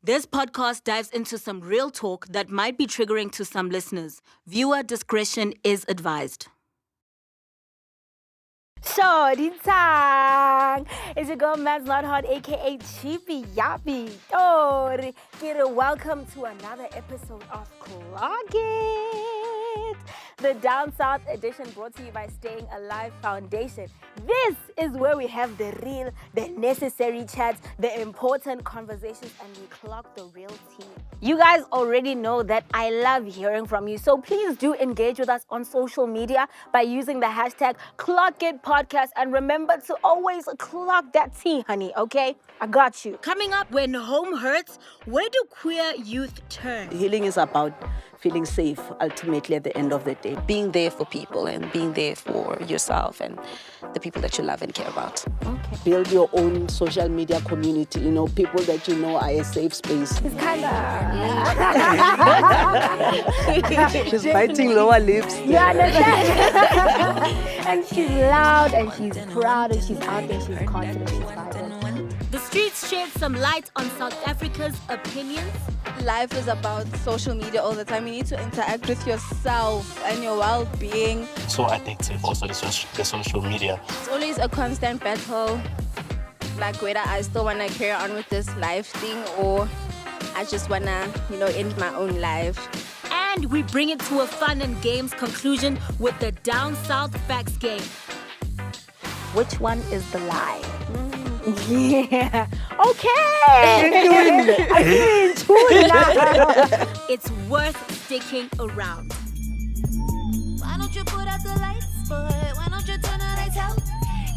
This podcast dives into some real talk that might be triggering to some listeners. Viewer discretion is advised. So, Dintang, it's your girl Mads Not Hot, aka Chippy Yappy. Oh, welcome to another episode of Clock It, the Down South edition brought to you by Staying Alive Foundation. This is where we have the real, the necessary chats, the important conversations, and we clock the real tea. You guys already know that I love hearing from you, so please do engage with us on social media by using the hashtag ClockItPodcast, and remember to always clock that tea, honey, okay? I got you. Coming up, when home hurts, where do queer youth turn? Healing is about feeling safe, ultimately, at the end of the day. Being there for people and being there for yourself and the people that you love and care about. Okay. Build your own social media community, people that you know are a safe space. It's kind of... She's biting lower lips. You understand? And she's loud, and she's proud, and she's out there, she's confident, she's vibrant. The streets shed some light on South Africa's opinions. Life is about social media all the time. You need to interact with yourself and your well-being. So addictive also the social media. It's always a constant battle, like whether I still want to carry on with this life thing or I just want to, end my own life. And we bring it to a fun and games conclusion with the Down South Facts Game. Which one is the lie? Yeah. Okay. It's worth sticking around. Why don't you put out the lights, boy? Why don't you turn the lights out?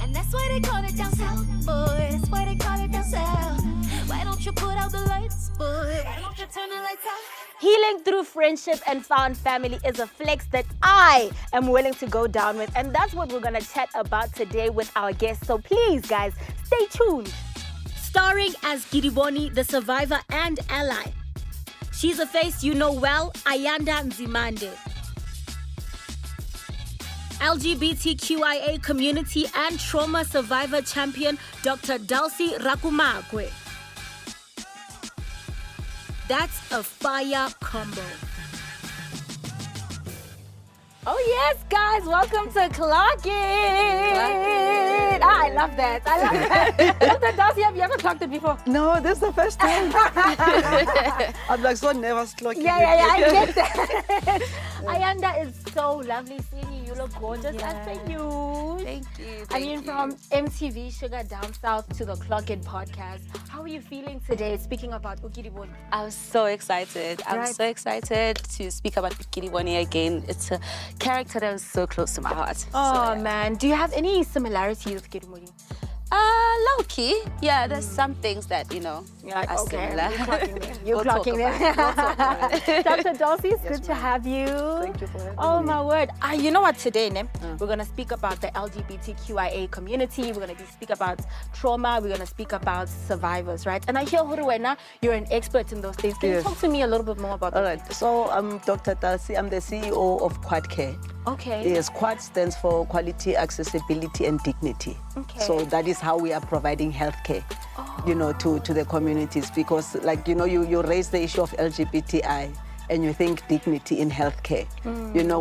And that's why they call it down south, boy. That's why they call it down south. Why don't you put out the lights, boy? Why don't you turn the lights out? Healing through friendship and found family is a flex that I am willing to go down with. And that's what we're going to chat about today with our guests. So please, guys, stay tuned. Starring as Kedibone, the survivor and ally. She's a face you know well, Ayanda Nzimande. LGBTQIA community and trauma survivor champion, Dr. Dulcie Rakumagwe. That's a fire combo. Oh, yes, guys. Welcome to Clock It. I love that. Dr. Dulcie, have you ever clocked it before? No, this is the first time. I'm like so nervous clocking. Yeah, I get that. Ayanda, is so lovely seeing you. You look gorgeous. I thank you. Thank you. From MTV Shuga Down South to the Clock It podcast. How are you feeling today, speaking about Kedibone? I'm so excited. I'm so excited to speak about Kedibone again. It's a character that was so close to my heart. Oh, man. Do you have any similarities with Kedibone? Low-key. Yeah, there's some things that, are similar. You're clocking there. Dr. Dulcie, it's good to have you. Thank you for having me. Oh, my word. You know what, today, we're going to speak about the LGBTQIA community. We're going to speak about trauma. We're going to speak about survivors, right? And I hear, Huruwena, you're an expert in those things. Can you talk to me a little bit more about that? All right. So I'm Dr. Dulcie. I'm the CEO of Quad Care. Okay. Yes, Quad stands for Quality, Accessibility and Dignity. Okay. So that is how we are providing healthcare, to the communities, because you raise the issue of LGBTI and you think dignity in healthcare.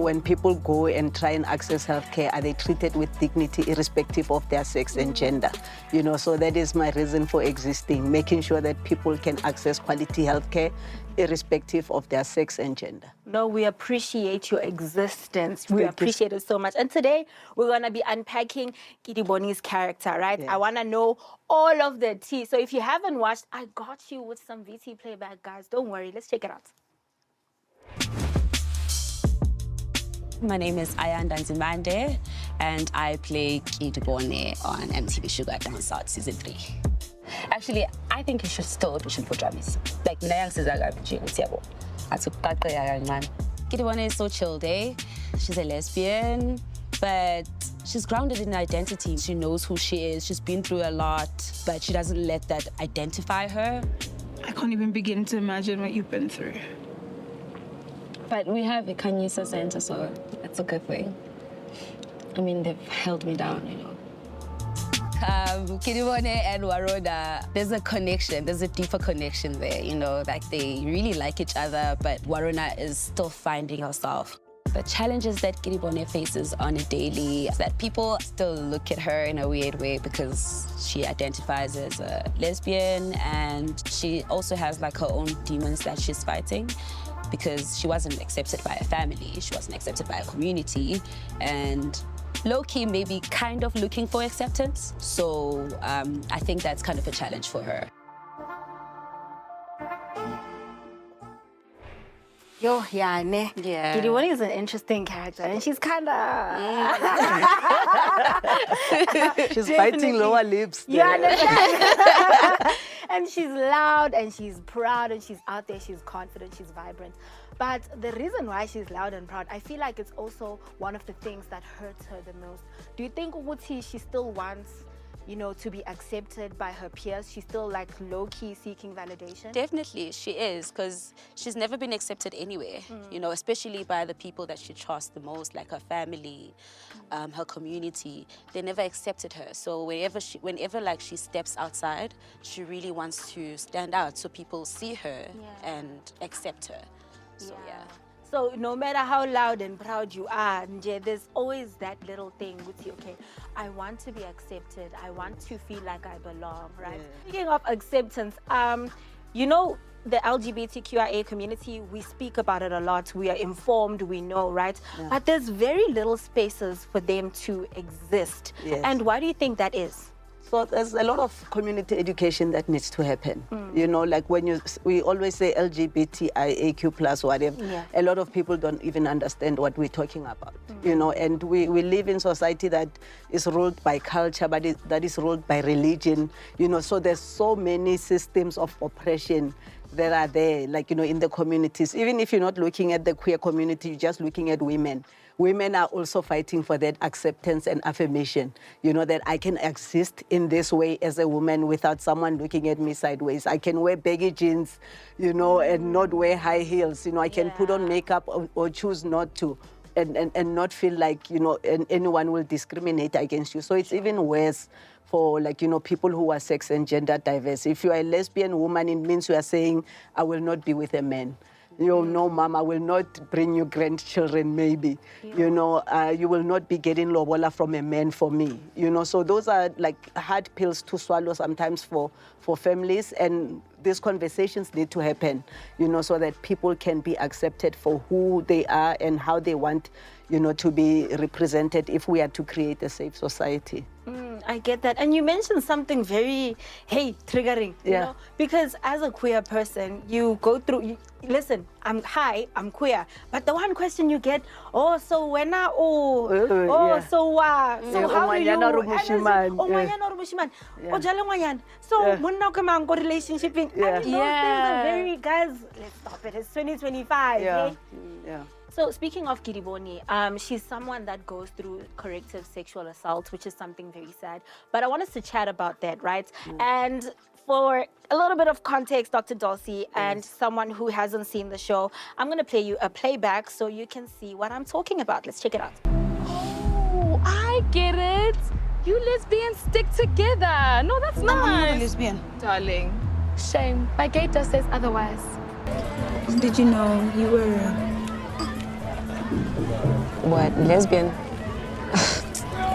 When people go and try and access healthcare, are they treated with dignity irrespective of their sex and gender? So that is my reason for existing, making sure that people can access quality healthcare irrespective of their sex and gender. No, we appreciate your existence. We appreciate it so much. And today, we're going to be unpacking Kedibone's character, right? Yes. I want to know all of the tea. So if you haven't watched, I got you with some VT playback, guys. Don't worry. Let's check it out. My name is Ayanda Nzimande, and I play Kedibone on MTV Shuga Down South Season 3. Actually, I think you should still audition for drummies. Like, Kedibone is so chilled, eh? She's a lesbian, but she's grounded in identity. She knows who she is. She's been through a lot, but she doesn't let that identify her. I can't even begin to imagine what you've been through. But we have a Kanyisa Center, so that's a good thing. I mean, they've held me down, Kedibone and Warona, there's a connection. There's a deeper connection there, you know, like they really like each other, but Warona is still finding herself. The challenges that Kedibone faces on a daily is that people still look at her in a weird way because she identifies as a lesbian, and she also has like her own demons that she's fighting because she wasn't accepted by a family, she wasn't accepted by a community, and low-key maybe kind of looking for acceptance. So I think that's kind of a challenge for her. Yo, yeah, ne. Yeah. Kedibone is an interesting character, and she's kind of... She's biting lower lips. You understand? And she's loud, and she's proud, and she's out there, she's confident, she's vibrant. But the reason why she's loud and proud, I feel like it's also one of the things that hurts her the most. Do you think Uguti, she still wants, you know, to be accepted by her peers? She's still like low-key seeking validation? Definitely, she is, because she's never been accepted anywhere, you know, especially by the people that she trusts the most, like her family, her community. They never accepted her. So whenever like she steps outside, she really wants to stand out so people see her and accept her. So yeah. So no matter how loud and proud you are, Nje, there's always that little thing with you, okay, I want to be accepted. I want to feel like I belong, right? Yeah. Speaking of acceptance, you know, the LGBTQIA community, we speak about it a lot. We are informed, we know, right? Yeah. But there's very little spaces for them to exist. Yes. And why do you think that is? So there's a lot of community education that needs to happen. You know, like when we always say LGBTIAQ plus whatever, Yeah. a lot of people don't even understand what we're talking about. You know, and we live in society that is ruled by culture, but that is ruled by religion. You know, so there's so many systems of oppression that are there, like, you know, in the communities. Even if you're not looking at the queer community, you're just looking at women. Women are also fighting for that acceptance and affirmation, you know, that I can exist in this way as a woman without someone looking at me sideways. I can wear baggy jeans, you know, and not wear high heels. You know, I can put on makeup or choose not to, and not feel like, you know, anyone will discriminate against you. So it's even worse for, like, you know, people who are sex and gender diverse. If you are a lesbian woman, it means you are saying, I will not be with a man. You know, Mom, I will not bring you grandchildren, maybe. You know, you will not be getting lobola from a man for me. You know, so those are like hard pills to swallow sometimes for families. And these conversations need to happen, you know, so that people can be accepted for who they are and how they want, you know, to be represented if we are to create a safe society. I get that. And you mentioned something very, triggering, you know? Because as a queer person, you go through, listen, I'm queer. But the one question you get, so when I, so how do you, so when now come on, go relationship in, I mean, those things are very, guys, let's stop it, it's 2025, Yeah. So speaking of Kedibone, she's someone that goes through corrective sexual assault, which is something very sad. But I want us to chat about that, right? And for a little bit of context, Dr. Dulcie, and someone who hasn't seen the show, I'm going to play you a playback so you can see what I'm talking about. Let's check it out. Oh, I get it. You lesbians stick together. No, that's nice. I'm not a lesbian. Darling. Shame. My gate just says otherwise. Did you know you were... What, lesbian?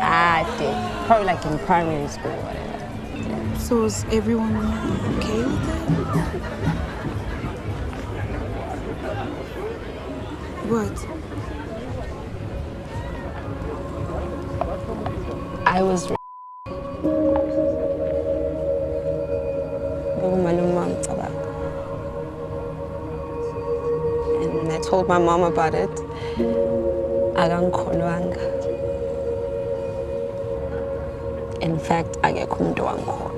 I did. Probably like in primary school or whatever. So is everyone okay with that? What? I was and when I told my mom about it, akangikholwanga. In fact, akekho umuntu wangikholwa.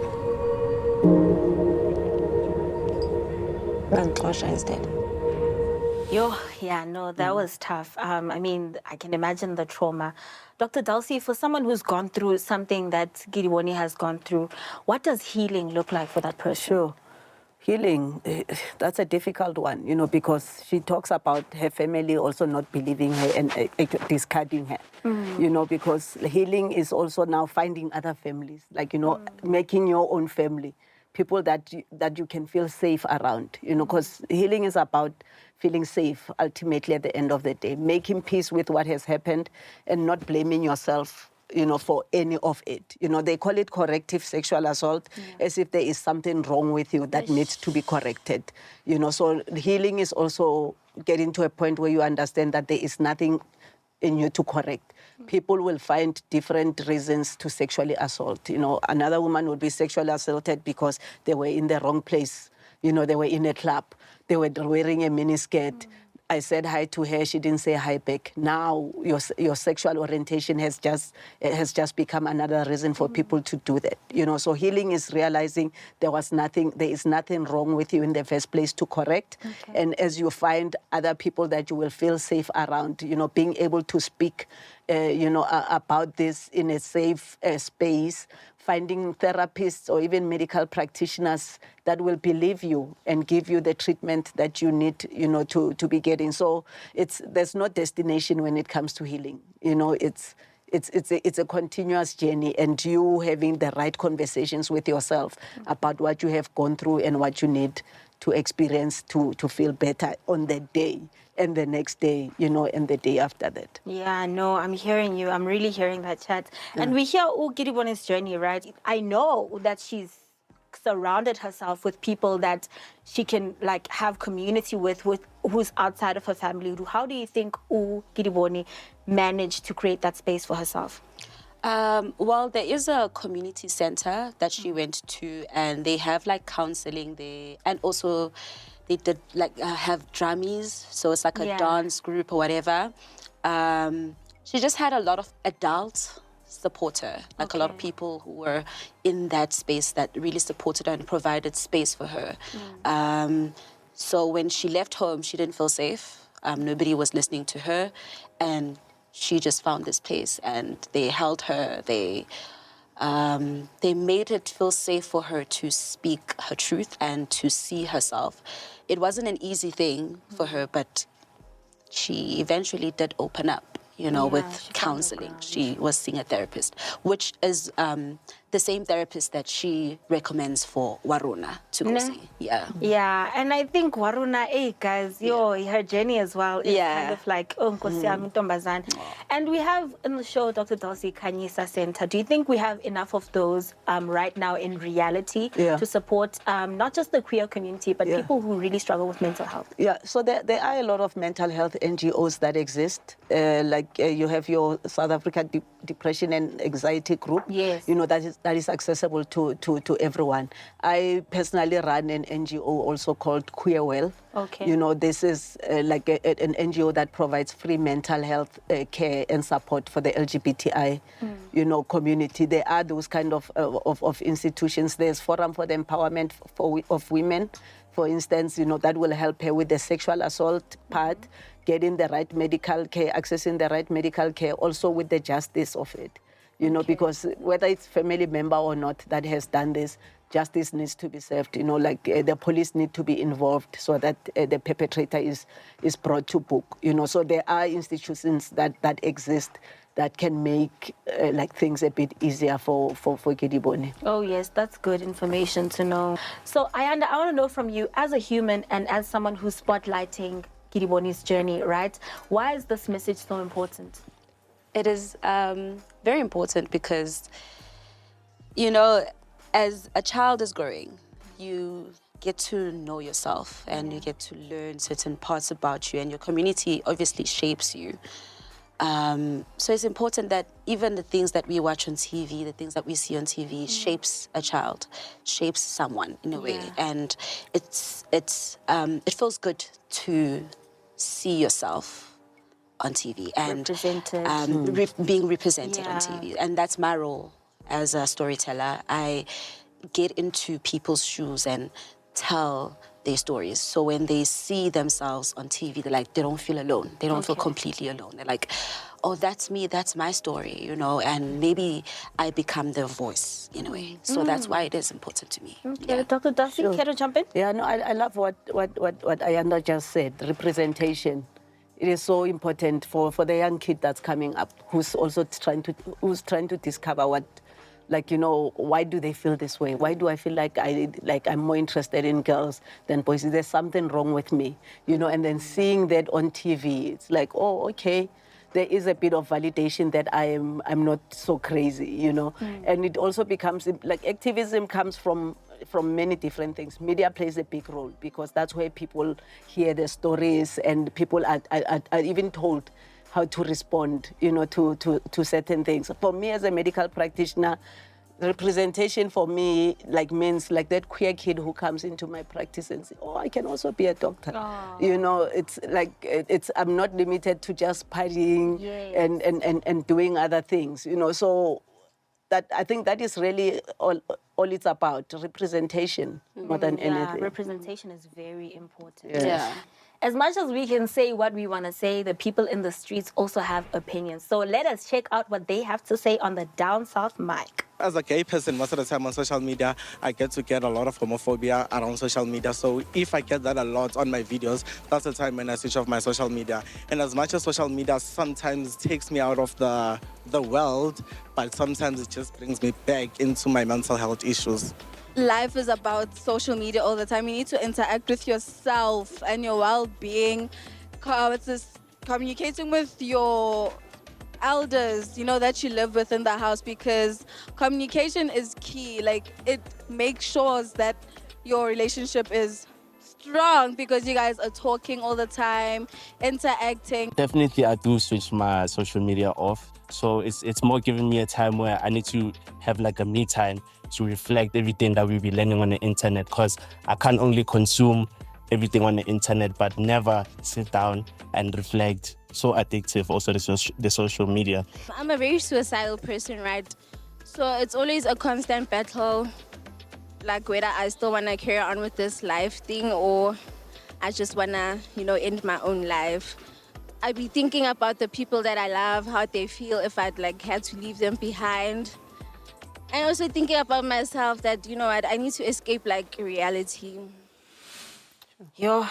Bangixosha instead. That was tough. I mean, I can imagine the trauma. Dr. Dulcie, for someone who's gone through something that Kedibone has gone through, what does healing look like for that person? Sure. Healing, that's a difficult one, you know, because she talks about her family also not believing her and discarding her, you know, because healing is also now finding other families, like, you know, making your own family, people that you can feel safe around, you know, because healing is about feeling safe ultimately at the end of the day, making peace with what has happened and not blaming yourself, you know, for any of it. You know, they call it corrective sexual assault, as if there is something wrong with you that needs to be corrected. You know, so healing is also getting to a point where you understand that there is nothing in you to correct. People will find different reasons to sexually assault. You know, another woman would be sexually assaulted because they were in the wrong place. You know, they were in a club. They were wearing a miniskirt. I said hi to her, she didn't say hi back. Now your sexual orientation has just become another reason for people to do that. You know, so healing is realizing there is nothing wrong with you in the first place to correct. Okay. And as you find other people that you will feel safe around, you know, being able to speak, you know, about this in a safe space, finding therapists or even medical practitioners that will believe you and give you the treatment that you need, you know, to be getting. So there's no destination when it comes to healing. You know, it's a continuous journey, and you having the right conversations with yourself about what you have gone through and what you need to experience to feel better on the day and the next day, you know, and the day after that. Yeah, no, I'm hearing you. I'm really hearing that, chat. And we hear Kedibone's journey, right? I know that she's surrounded herself with people that she can like have community with who's outside of her family. How do you think Kedibone managed to create that space for herself? Well, there is a community center that she went to, and they have like counseling there, and also they did like have drummies, so it's like a dance group or whatever. She just had a lot of adult support her, like a lot of people who were in that space that really supported her and provided space for her. So when she left home, she didn't feel safe. Nobody was listening to her, and she just found this place, and they held her. They made it feel safe for her to speak her truth and to see herself. It wasn't an easy thing for her, but she eventually did open up, you know, with counseling. She was seeing a therapist, which is the same therapist that she recommends for Waruna to go see. Yeah, and I think Waruna, guys, her journey as well is kind of like, and we have in the show Dr. Dulcie Kanyisa Center. Do you think we have enough of those right now in reality to support not just the queer community, but people who really struggle with mental health? Yeah, so there are a lot of mental health NGOs that exist. You have your South Africa Depression and Anxiety Group. Yes. You know, that is accessible to everyone. I personally run an NGO also called Queer Well. Okay. You know, this is like an NGO that provides free mental health care and support for the LGBTI, you know, community. There are those kind of institutions. There's Forum for the Empowerment of Women, for instance, you know, that will help her with the sexual assault part, getting the right medical care, accessing the right medical care, also with the justice of it. You know, because whether it's family member or not that has done this, justice needs to be served. You know, like the police need to be involved so that the perpetrator is brought to book. You know, so there are institutions that exist that can make like things a bit easier for Kedibone. Oh yes, that's good information to know. So I want to know from you, as a human and as someone who's spotlighting Kedibone's journey, right? Why is this message so important? It is very important because, you know, as a child is growing, you get to know yourself and you get to learn certain parts about you, and your community obviously shapes you. So it's important that even the things that we watch on TV, the things that we see on TV shapes a child, shapes someone in a way. And it feels good to see yourself on TV and being represented on TV. And that's my role as a storyteller. I get into people's shoes and tell their stories. So when they see themselves on TV, they don't feel alone. They don't feel completely alone. They're like, oh, that's me, that's my story, you know, and maybe I become their voice in a way. So that's why it is important to me. Okay, Dr. Darcy, care to jump in? Yeah, no, I love what Ayanda just said, representation. It is so important for the young kid that's coming up, who's also trying to discover what, like, you know, why do they feel this way? Why do I feel like I'm more interested in girls than boys? Is there something wrong with me? You know, and then seeing that on TV, it's like, oh, okay, there is a bit of validation that I'm not so crazy, you know. And it also becomes, like, activism comes from many different things. Media plays a big role because that's where people hear the stories and people are even told how to respond, you know, to certain things. For me as a medical practitioner, representation for me means like that queer kid who comes into my practice and says, oh, I can also be a doctor. You know, it's like, I'm not limited to just partying and doing other things, you know. So that, I think that is really all it's about, representation more than anything. Representation is very important. Yes. Yeah. As much as we can say what we want to say, the people in the streets also have opinions. So let us check out what they have to say on the Down South mic. As a gay person, most of the time on social media, I get a lot of homophobia around social media. So if I get that a lot on my videos, that's the time when I switch off my social media. And as much as social media sometimes takes me out of the world, but sometimes it just brings me back into my mental health issues. Life is about social media all the time. You need to interact with yourself and your well-being. Communicating with your elders, you know, that you live with in the house, because communication is key. Like, it makes sure that your relationship is strong because you guys are talking all the time, interacting. Definitely, I do switch my social media off. So it's more giving me a time where I need to have like a me time to reflect everything that we'll be learning on the internet, because I can't only consume everything on the internet but never sit down and reflect. So addictive also the social media. I'm a very suicidal person, right? So it's always a constant battle, like whether I still want to carry on with this life thing or I just want to, you know, end my own life. I'd be thinking about the people that I love, how they feel if I'd like had to leave them behind. And also thinking about myself that, you know what, I need to escape like reality. No,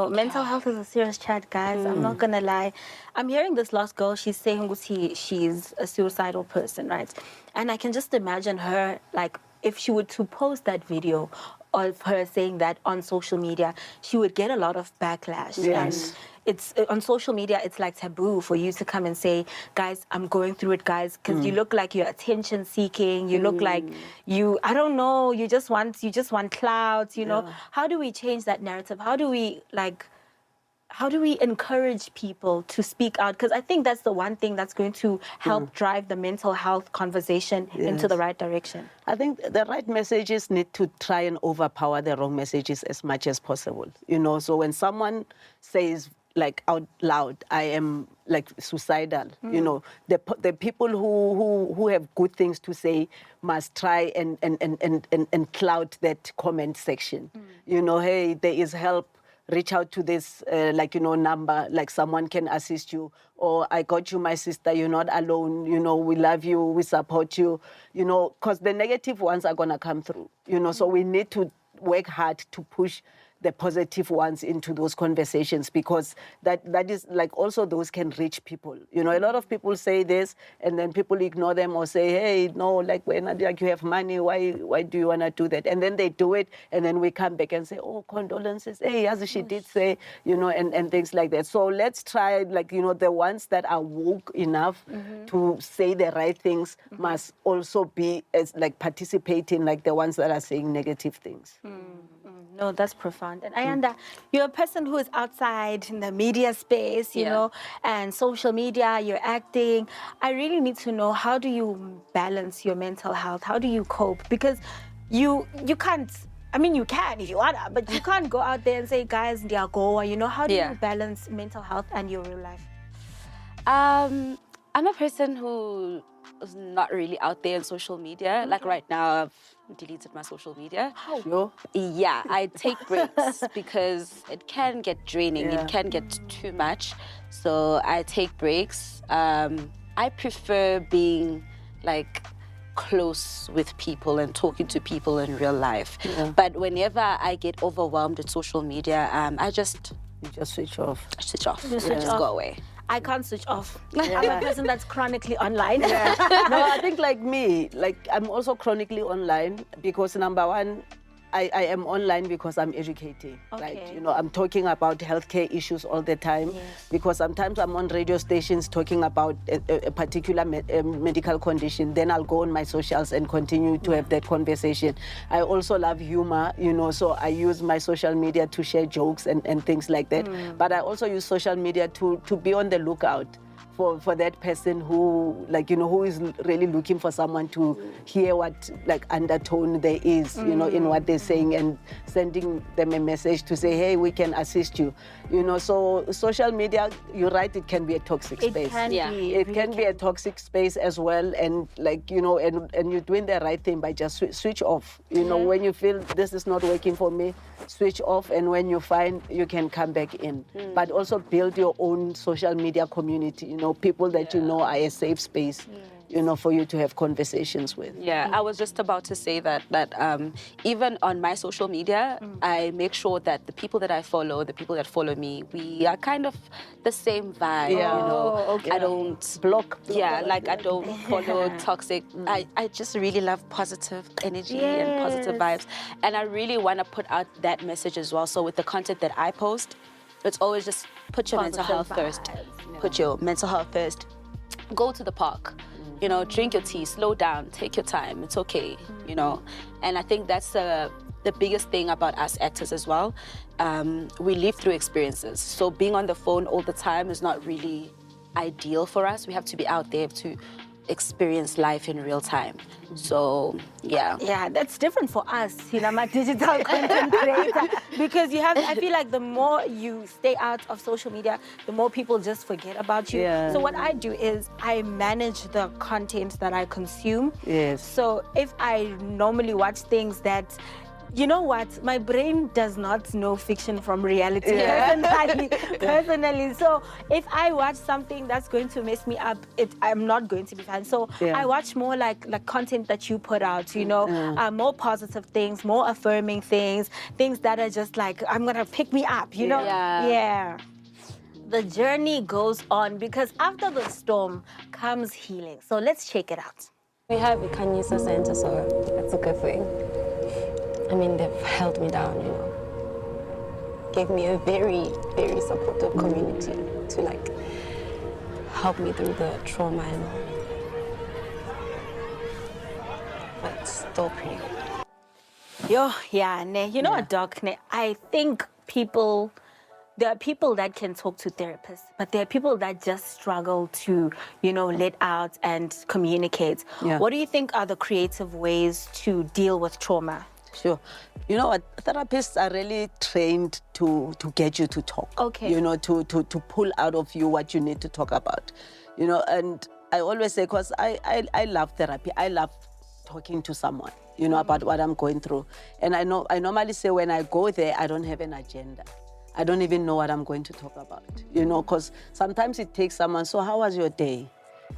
mental health is a serious chat, guys. I'm not gonna lie. I'm hearing this last girl, she's saying she's a suicidal person, right? And I can just imagine her, like, if she were to post that video of her saying that on social media, she would get a lot of backlash. Yes. And it's on social media, it's like taboo for you to come and say, guys, I'm going through it, guys, because you look like you're attention seeking. You look like I don't know, you just want clouds, you know. How do we change that narrative? How do we encourage people to speak out? Because I think that's the one thing that's going to help drive the mental health conversation into the right direction. I think the right messages need to try and overpower the wrong messages as much as possible. You know, so when someone says, like, out loud, I am like suicidal, you know, the people who have good things to say must try and cloud that comment section. You know, hey, there is help. Reach out to this, number, like someone can assist you. Or I got you, my sister, you're not alone. You know, we love you, we support you. You know, because the negative ones are going to come through. You know, so we need to work hard to push the positive ones into those conversations, because that is like also those can reach people. You know, a lot of people say this and then people ignore them or say, hey, no, like when like you have money, why do you want to do that? And then they do it and then we come back and say, oh, condolences, hey, as she did say, you know, and things like that. So let's try, like, you know, the ones that are woke enough to say the right things must also be as like participating, like the ones that are saying negative things. No, that's profound. And Ayanda, you're a person who is outside in the media space, you know, and social media, you're acting. I really need to know, how do you balance your mental health? How do you cope? Because you can't, I mean, you can if you wanna, but you can't go out there and say, guys, ndiyagoa, you know, how do you balance mental health and your real life? I'm a person who is not really out there on social media. Like right now, deleted my social media. Sure. Yeah, I take breaks because it can get draining. Yeah. It can get too much. So I take breaks. I prefer being like close with people and talking to people in real life. Yeah. But whenever I get overwhelmed with social media, I just You just switch off. switch off. You switch Just off. go away. I can't switch off. I'm a person that's chronically online. No, I think like me, like I'm also chronically online because number one, I am online because I'm educating. Like, Okay. you know, I'm talking about healthcare issues all the time because sometimes I'm on radio stations talking about a particular medical condition. Then I'll go on my socials and continue to have that conversation. I also love humor, you know, so I use my social media to share jokes and things like that. But I also use social media to be on the lookout for that person who, like, you know, who is really looking for someone to hear what, like, undertone there is, you know, in what they're saying, and sending them a message to say, hey, we can assist you, you know. So social media, you're right, it can be a toxic space. It can Yeah. be. It can be a toxic space as well, and like, you know, and you're doing the right thing by just switch off. You know, when you feel this is not working for me, switch off, and when you find you can come back in. But also build your own social media community, you know, people that you know are a safe space, you know, for you to have conversations with. Yeah, I was just about to say that even on my social media, I make sure that the people that I follow, the people that follow me, we are kind of the same vibe. Yeah. You know, Oh, okay. I don't Block. Yeah, like I don't follow toxic. I just really love positive energy and positive vibes, and I really want to put out that message as well. So with the content that I post, it's always just put your mental health first. Put your mental health first. Go to the park. You know, drink your tea, slow down, take your time. It's okay, you know. And I think that's the biggest thing about us actors as well. We live through experiences. So being on the phone all the time is not really ideal for us. We have to be out there to experience life in real time. So, yeah. Yeah, that's different for us, you know, my digital content creator, because you have, I feel like the more you stay out of social media, the more people just forget about you. Yeah. So what I do is I manage the content that I consume. Yes. So if I normally watch things that, you know what, my brain does not know fiction from reality personally. So if I watch something that's going to mess me up, I'm not going to be fine. So I watch more like content that you put out, you know, more positive things, more affirming things that are just like, I'm gonna pick me up, you know? Yeah. The journey goes on because after the storm comes healing. So let's check it out. We have a Kanyisa center, so that's a good thing. I mean, they've held me down, you know. Gave me a very, very supportive community to, like, help me through the trauma and all. But it's still pretty good. You know what, Doc? I think there are people that can talk to therapists, but there are people that just struggle to, you know, let out and communicate. Yeah. What do you think are the creative ways to deal with trauma? Sure. You know what? Therapists are really trained to get you to talk. Okay. You know, to pull out of you what you need to talk about. You know, and I always say, because I love therapy. I love talking to someone, you know, about what I'm going through. And I normally say when I go there, I don't have an agenda. I don't even know what I'm going to talk about, you know, because sometimes it takes someone, so how was your day?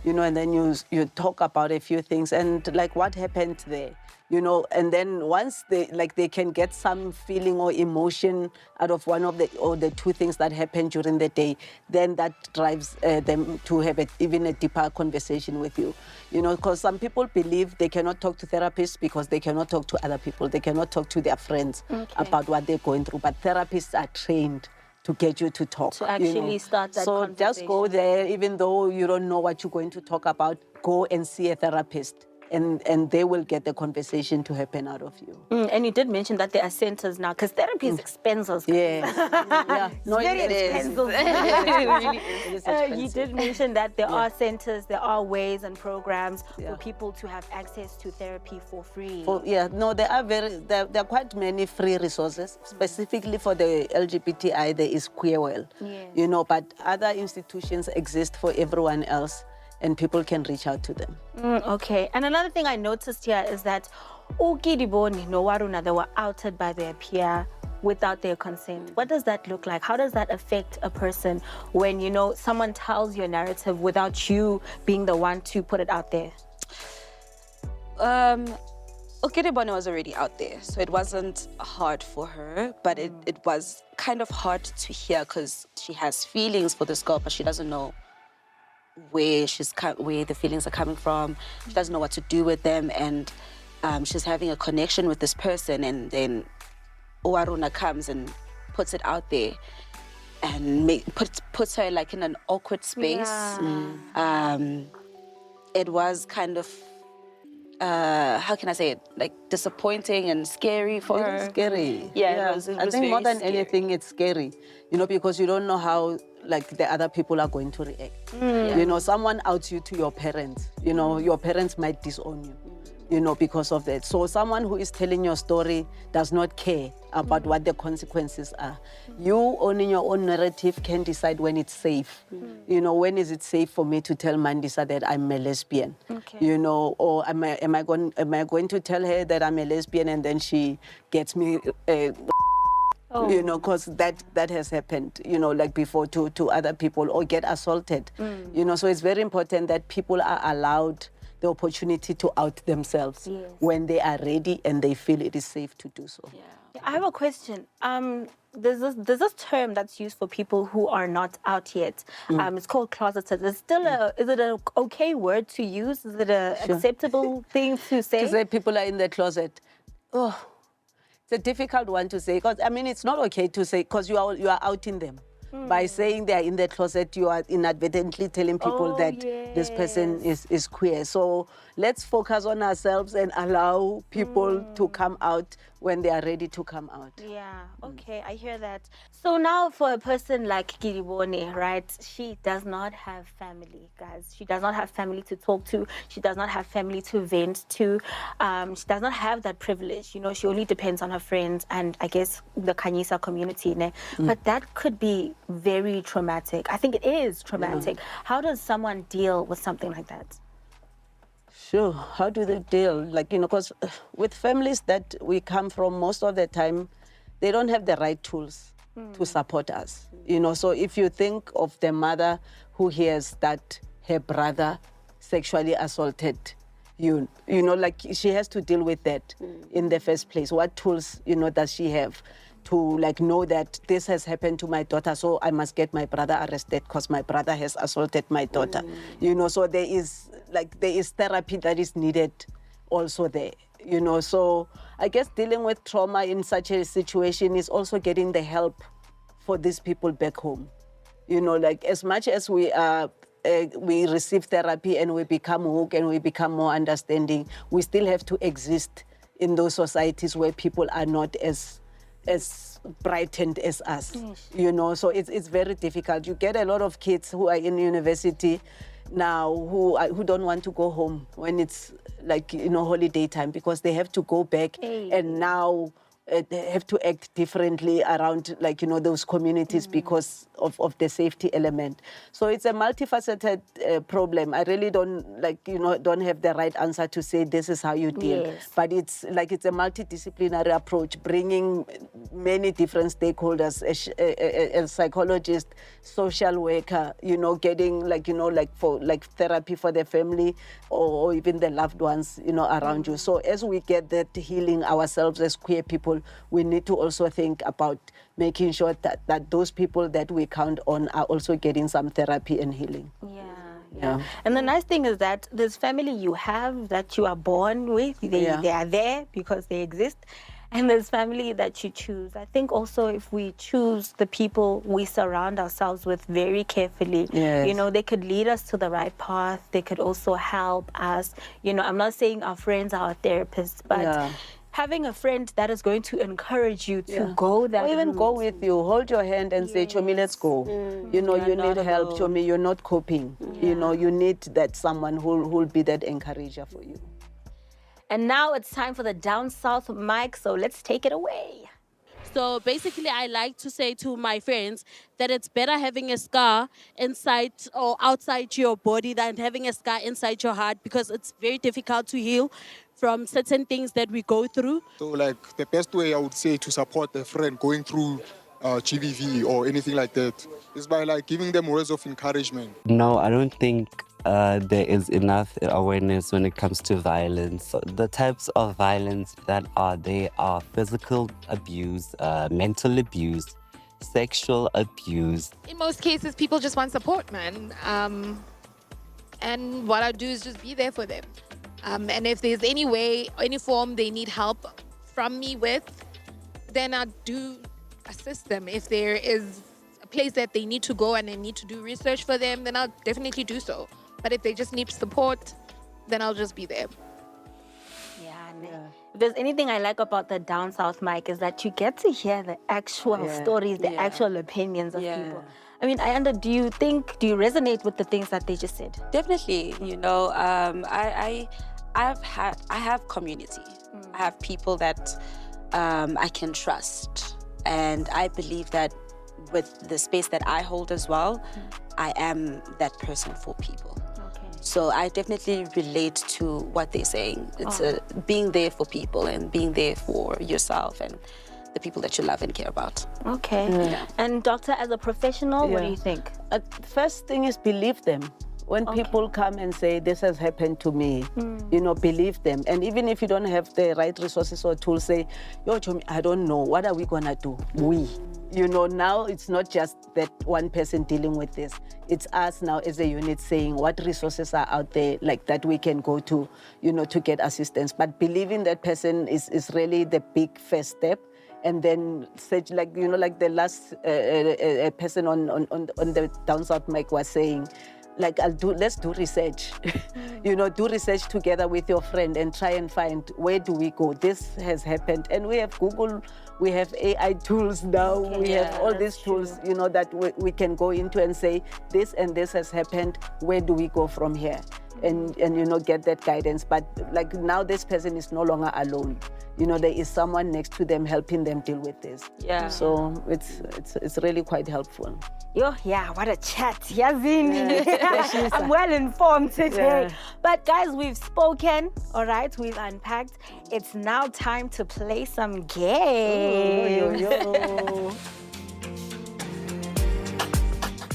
You know, and then you talk about a few things and like what happened there, you know, and then once they can get some feeling or emotion out of one of the two things that happened during the day, then that drives them to have even a deeper conversation with you, you know, because some people believe they cannot talk to therapists because they cannot talk to other people, they cannot talk to their friends about what they're going through, but therapists are trained to get you to talk. To actually start that So conversation. just go there, even though you don't know what you're going to talk about, go and see a therapist. And they will get the conversation to happen out of you. And you did mention that there are centers now, because therapy is expensive. Yes. Yeah. No, Very it is. expensive. It is expensive. You did mention that there are centers, there are ways and programs for people to have access to therapy for free. There are quite many free resources, specifically for the LGBTI. There is Queerwell, you know, but other institutions exist for everyone else, and people can reach out to them. Okay. And another thing I noticed here is that Kedibone no Waruna, they were outed by their peer without their consent. What does that look like? How does that affect a person when, someone tells your narrative without you being the one to put it out there? Kedibone was already out there, so it wasn't hard for her, but it was kind of hard to hear because she has feelings for this girl, but she doesn't know where the feelings are coming from. She doesn't know what to do with them, and she's having a connection with this person, and then Waruna comes and puts it out there and puts her like in an awkward space. Yeah. It was kind of how can I say it? Like disappointing and scary for her. Scary. Yeah, it was I think more very than scary. anything, it's scary. Because you don't know how the other people are going to react. Someone outs you to your parents. Your parents might disown you. Because of that. So someone who is telling your story does not care about what the consequences are. You, owning your own narrative, can decide when it's safe. When is it safe for me to tell Mandisa that I'm a lesbian? Okay. Or am I going to tell her that I'm a lesbian and then she gets me because that has happened, like before to other people, or get assaulted. So it's very important that people are allowed the opportunity to out themselves when they are ready and they feel it is safe to do so. Yeah. I have a question. There's this term that's used for people who are not out yet. It's called closeted. Is it an okay word to use? Is it an acceptable thing to say? To say people are in the closet. Oh, it's a difficult one to say because it's not okay to say because you are outing them. By saying they are in the closet, you are inadvertently telling people that this person is queer. So let's focus on ourselves and allow people to come out when they are ready to come out. Yeah, okay, I hear that. So now for a person like Kedibone, right, she does not have family, guys. She does not have family to talk to. She does not have family to vent to. She does not have that privilege. She only depends on her friends and I guess the Kanyisa community. But that could be very traumatic. I think it is traumatic. How does someone deal with something like that? Sure. How do they deal? Because with families that we come from, most of the time, they don't have the right tools to support us. So if you think of the mother who hears that her brother sexually assaulted you, she has to deal with that in the first place. What tools, does she have to know that this has happened to my daughter, so I must get my brother arrested because my brother has assaulted my daughter. So there is therapy that is needed also there. So I guess dealing with trauma in such a situation is also getting the help for these people back home. As much as we receive therapy and we become woke and we become more understanding, we still have to exist in those societies where people are not as brightened as us, so it's very difficult. You get a lot of kids who are in university now who don't want to go home when it's holiday time because they have to go back and now they have to act differently around those communities because of the safety element. So it's a multifaceted problem. I really don't don't have the right answer to say this is how you deal. But it's a multidisciplinary approach, bringing many different stakeholders, a psychologist, social worker, getting for therapy for the family or even the loved ones, around you. So as we get that healing ourselves as queer people, we need to also think about making sure that those people that we count on are also getting some therapy and healing. Yeah. And the nice thing is that this family you have that you are born with, they are there because they exist. And there's family that you choose. I think also if we choose the people we surround ourselves with very carefully, they could lead us to the right path. They could also help us. I'm not saying our friends are our therapists, but having a friend that is going to encourage you to go that or even route. go with you, hold your hand and say, Chomi, let's go. You need help, Chomi, you're not coping. You need that someone who'll be that encourager for you. And now it's time for the Down South mic, so let's take it away. So basically, I like to say to my friends that it's better having a scar inside or outside your body than having a scar inside your heart because it's very difficult to heal. from certain things that we go through. So like the best way I would say to support a friend going through GBV or anything like that is by like giving them words of encouragement. No, I don't think there is enough awareness when it comes to violence. So the types of violence that are there are physical abuse, mental abuse, sexual abuse. In most cases, people just want support, man. And what I do is just be there for them. And if there's any way, any form they need help from me with, then I do assist them. If there is a place that they need to go and I need to do research for them, then I'll definitely do so. But if they just need support, then I'll just be there. If there's anything I like about the Down South mic is that you get to hear the actual stories, the actual opinions of people. I mean, do you resonate with the things that they just said? Definitely. You know, I have community. I have people that I can trust. And I believe that with the space that I hold as well, I am that person for people. So I definitely relate to what they're saying. It's being there for people and being there for yourself and the people that you love and care about. Okay. And doctor, as a professional, what do you think? First thing is believe them. When people come and say, this has happened to me, you know, believe them. And even if you don't have the right resources or tools, say, yo, Chomi, I don't know, what are we gonna do? You know, now it's not just that one person dealing with this. It's us now as a unit saying what resources are out there like that we can go to, you know, to get assistance. But believing that person is really the big first step. And then, such like, you know, like the last person on the Down South mic was saying, like, let's do research. You know, do research together with your friend and try and find where do we go. This has happened. And we have Google, we have AI tools now. We have all these tools, you know, that we can go into and say, this and this has happened. Where do we go from here? And you know, get that guidance. But like now this person is no longer alone. You know, there is someone next to them helping them deal with this. So it's really quite helpful. What a chat. Yazini. I'm well informed today. But guys, we've spoken, all right? We've unpacked. It's now time to play some games.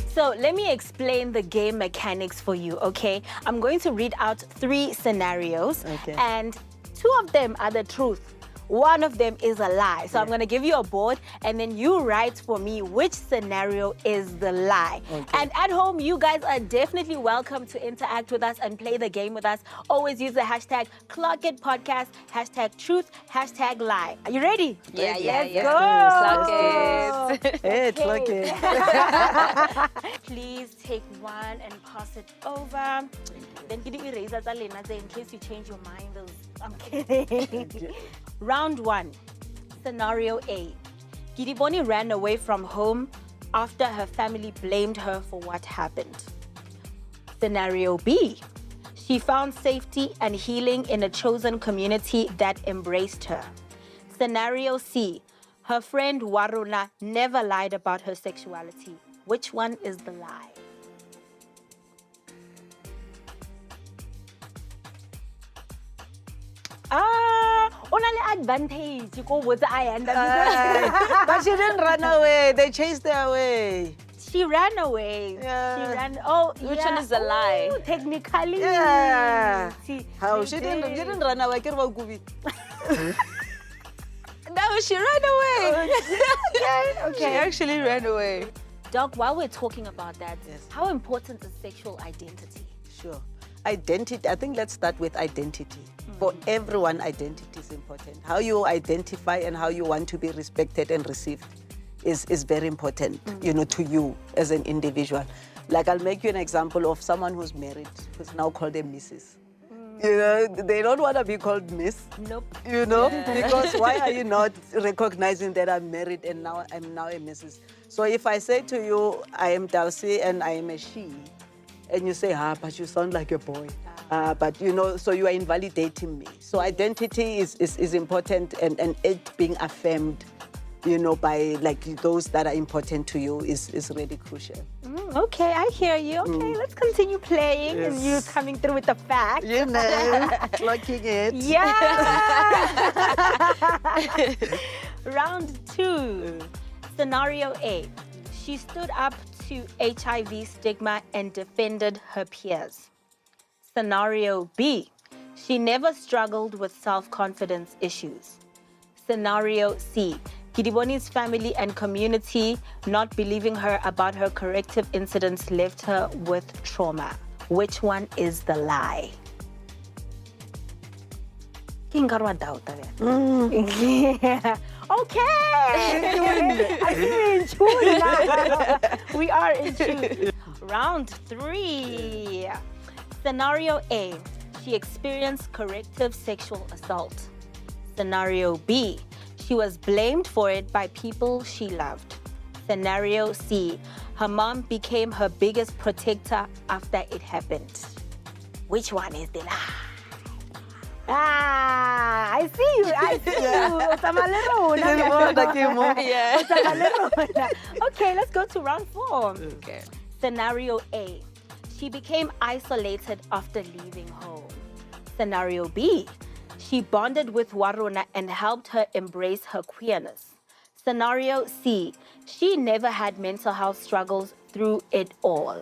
So let me explain the game mechanics for you, okay? I'm going to read out 3 scenarios, and 2 of them are the truth. One of them is a lie. So I'm going to give you a board, and then you write for me which scenario is the lie. And at home, you guys are definitely welcome to interact with us and play the game with us. Always use the hashtag #ClockItPodcast, #truth, #lie. Are you ready? Let's go. Clock it. Hey, clock it. Please take one and pass it over. Then get the erasers in case you change your mind. I'm kidding. Round 1, scenario A. Kedibone ran away from home after her family blamed her for what happened. Scenario B. She found safety and healing in a chosen community that embraced her. Scenario C. Her friend Waruna never lied about her sexuality. Which one is the lie? Only advantage. Go with but she didn't run away. They chased her away. She ran away. She ran. Which one is a lie? Technically. How? She didn't run away. No, she ran away. Okay. She actually ran away. Doc, while we're talking about that, how important is sexual identity? Sure. Identity, I think let's start with identity. For everyone, identity is important. How you identify and how you want to be respected and received is very important, you know, to you as an individual. Like, I'll make you an example of someone who's married, who's now called a Mrs. You know, they don't want to be called Miss. Nope. You know, because why are you not recognizing that I'm married and now I'm now a Mrs.? So if I say to you, I am Dulcie and I am a she, and you say, but you sound like a boy. But, you know, so you are invalidating me. So identity is important, and it being affirmed, you know, by like those that are important to you is really crucial. Okay, I hear you. Okay, let's continue playing and you Yes. coming through with the facts. You know, clocking it. Yeah. Round 2. Scenario A. She stood up to HIV stigma and defended her peers. Scenario B. She never struggled with self-confidence issues. Scenario C. Kedibone's family and community not believing her about her corrective incidents left her with trauma. Which one is the lie? Yeah. Okay. I see we're in tune now. We are in tune. Round 3. Scenario A. She experienced corrective sexual assault. Scenario B. She was blamed for it by people she loved. Scenario C. Her mom became her biggest protector after it happened. Which one is the lie? Ah, I see you. I see you. Okay, let's go to round 4. Okay. Scenario A. She became isolated after leaving home. Scenario B. She bonded with Waruna and helped her embrace her queerness. Scenario C. She never had mental health struggles through it all.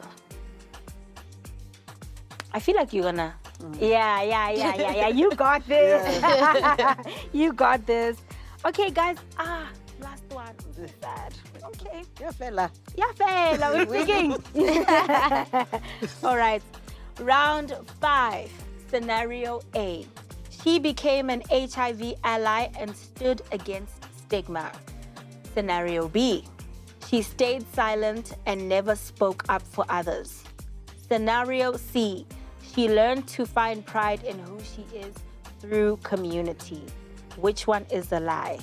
I feel like you're gonna... Yeah. You got this. You got this. Okay, guys. Last one. I'm so sad. Okay. Yeah, fella. We're speaking. All right. Round 5. Scenario A. She became an HIV ally and stood against stigma. Scenario B. She stayed silent and never spoke up for others. Scenario C. She learned to find pride in who she is through community. Which one is the lie?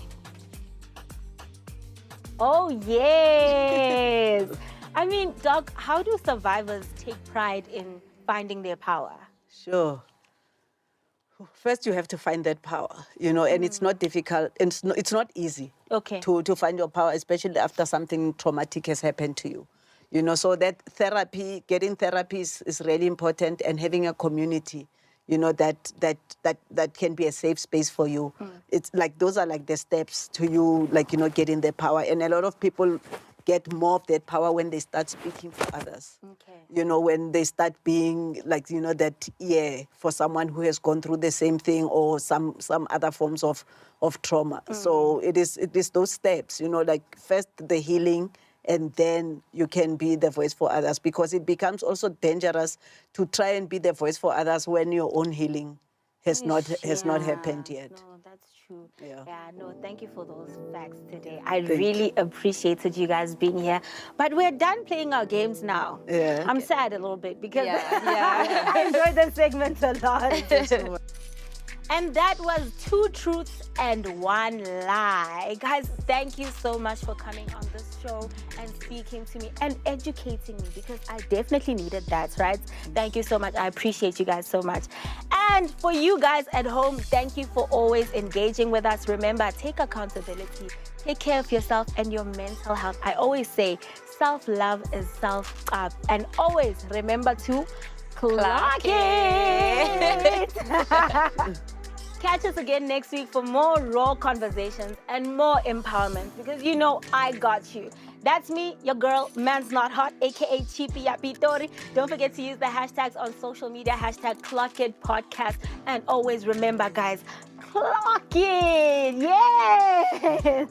Oh, yes. I mean, Doc, how do survivors take pride in finding their power? Sure. First, you have to find that power, and it's not difficult. It's not easy to find your power, especially after something traumatic has happened to you. So that therapy, getting therapy is really important, and having a community, that can be a safe space for you. It's like those are like the steps to you, getting the power. And a lot of people get more of that power when they start speaking for others. When they start being that ear for someone who has gone through the same thing or some other forms of trauma. So it is those steps, first the healing, and then you can be the voice for others, because it becomes also dangerous to try and be the voice for others when your own healing has not happened yet. No, that's true. Yeah, no, thank you for those facts today. I really appreciated you guys being here. But we're done playing our games now. Yeah. I'm sad a little bit because I enjoyed the segment a lot. And that was 2 truths and 1 lie. Guys, thank you so much for coming on this show and speaking to me and educating me, because I definitely needed that, right? Thank you so much. I appreciate you guys so much. And for you guys at home, thank you for always engaging with us. Remember, take accountability. Take care of yourself and your mental health. I always say self-love is self-up. And always remember to clock it. Catch us again next week for more raw conversations and more empowerment, because I got you. That's me, your girl, Man's Not Hot, aka Chipi Yapitori. Don't forget to use the hashtags on social media, #ClockItPodcast. And always remember, guys, clock it! Yes!